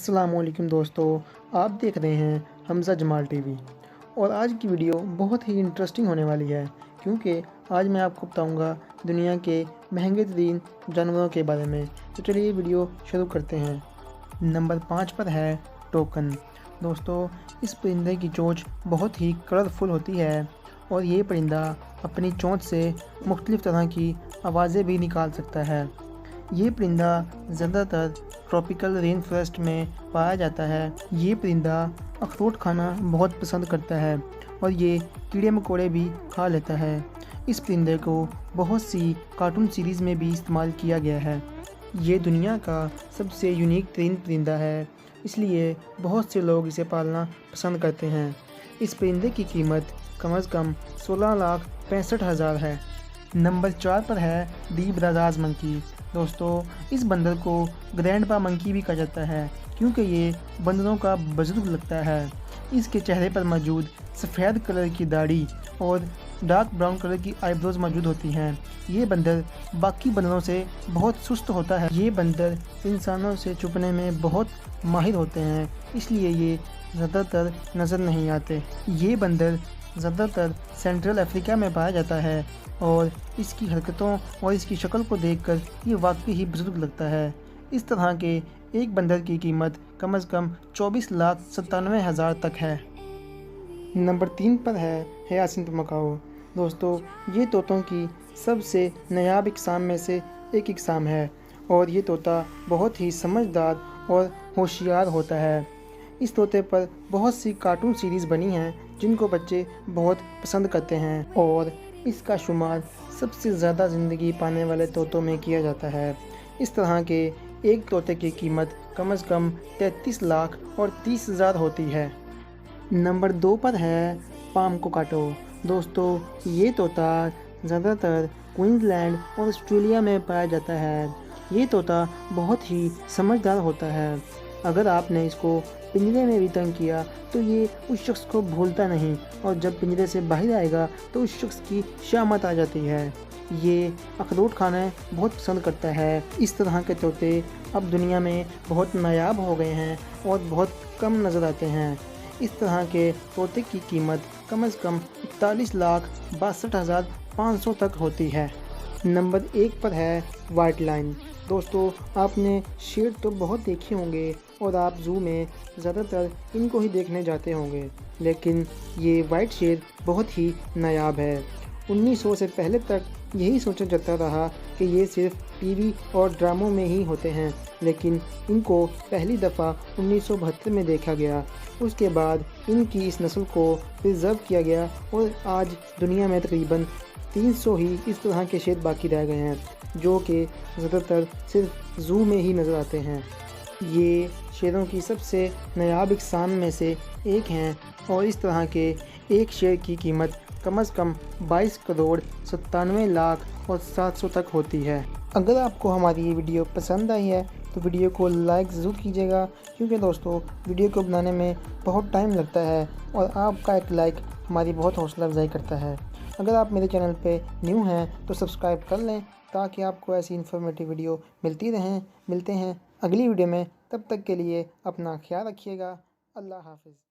अस्सलामुअलैकुम दोस्तों, आप देख रहे हैं हमज़ा जमाल टीवी। और आज की वीडियो बहुत ही इंटरेस्टिंग होने वाली है क्योंकि आज मैं आपको बताऊंगा दुनिया के महंगे तरीन जानवरों के बारे में। तो चलिए वीडियो शुरू करते हैं। नंबर 5 पर है टोकन। दोस्तों, इस परिंदे की चोंच बहुत ही कलरफुल होती है और ये परिंदा अपनी चोंच से मुख्तलिफ़ तरह की आवाज़ें भी निकाल सकता है। ये परिंदा ज़्यादातर ट्रॉपिकल रेन फॉरेस्ट में पाया जाता है। ये परिंदा अखरोट खाना बहुत पसंद करता है और ये कीड़े मकोड़े भी खा लेता है। इस परिंदे को बहुत सी कार्टून सीरीज़ में भी इस्तेमाल किया गया है। ये दुनिया का सबसे यूनिक तरीन परिंदा है, इसलिए बहुत से लोग इसे पालना पसंद करते हैं। इस परिंदे की कीमत कम से कम 16,65,000 है। नंबर 4 पर है दी ब्राज़ाज़ मंकी। दोस्तों, इस बंदर को ग्रैंडपा मंकी भी कहा जाता है क्योंकि ये बंदरों का बुजुर्ग लगता है। इसके चेहरे पर मौजूद सफ़ेद कलर की दाढ़ी और डार्क ब्राउन कलर की आईब्रोज मौजूद होती हैं। ये बंदर बाकी बंदरों से बहुत सुस्त होता है। ये बंदर इंसानों से छुपने में बहुत माहिर होते हैं, इसलिए ये ज़्यादातर नज़र नहीं आते। ये बंदर ज़्यादातर सेंट्रल अफ्रीका में पाया जाता है और इसकी हरकतों और इसकी शक्ल को देखकर ये वाकई ही बुजुर्ग लगता है। इस तरह के एक बंदर की कीमत कम से कम 24,97,000 तक है। नंबर 3 पर है हयासिंथ मकाओ। दोस्तों, ये तोतों की सबसे नायाब इकसाम में से एक इकसाम है और ये तोता बहुत ही समझदार और होशियार होता है। इस तोते पर बहुत सी कार्टून सीरीज़ बनी हैं जिनको बच्चे बहुत पसंद करते हैं और इसका शुमार सबसे ज़्यादा ज़िंदगी पाने वाले तोतों में किया जाता है। इस तरह के एक तोते की कीमत कम से कम 33,30,000 होती है। नंबर 2 पर है पाम कोकाटो। दोस्तों, ये तोता ज़्यादातर क्वींसलैंड और ऑस्ट्रेलिया में पाया जाता है। ये तोता बहुत ही समझदार होता है। अगर आपने इसको पिंजरे में भी तंग किया तो ये उस शख्स को भूलता नहीं और जब पिंजरे से बाहर आएगा तो उस शख्स की शामत आ जाती है। ये अखरोट खाना बहुत पसंद करता है। इस तरह के तोते अब दुनिया में बहुत नायाब हो गए हैं और बहुत कम नज़र आते हैं। इस तरह के तोते की कीमत कम से कम 41,62,500 तक होती है। नंबर 1 पर है वाइट लाइन। दोस्तों, आपने शेर तो बहुत देखे होंगे और आप ज़ू में ज़्यादातर इनको ही देखने जाते होंगे, लेकिन ये वाइट शेर बहुत ही नायाब है। 1900 से पहले तक यही सोचा जाता रहा कि ये सिर्फ टीवी और ड्रामों में ही होते हैं, लेकिन इनको पहली दफ़ा 1972 में देखा गया। उसके बाद इनकी इस नस्ल को प्रिजर्व किया गया और आज दुनिया में तकरीबन 300 ही इस तरह के शेर बाकी रह गए हैं जो कि ज़्यादातर सिर्फ ज़ू में ही नज़र आते हैं। ये शेरों की सबसे नायाब इकसाम में से एक हैं और इस तरह के एक शेर की कीमत कम से कम 22,97,07,000 तक होती है। अगर आपको हमारी ये वीडियो पसंद आई है तो वीडियो को लाइक ज़रूर कीजिएगा क्योंकि दोस्तों, वीडियो को बनाने में बहुत टाइम लगता है और आपका एक लाइक हमारी बहुत हौसला अफजाई करता है। अगर आप मेरे चैनल पे न्यू हैं तो सब्सक्राइब कर लें ताकि आपको ऐसी इन्फॉर्मेटिव वीडियो मिलती रहें। मिलते हैं अगली वीडियो में, तब तक के लिए अपना ख्याल रखिएगा। अल्लाह हाफ़िज़।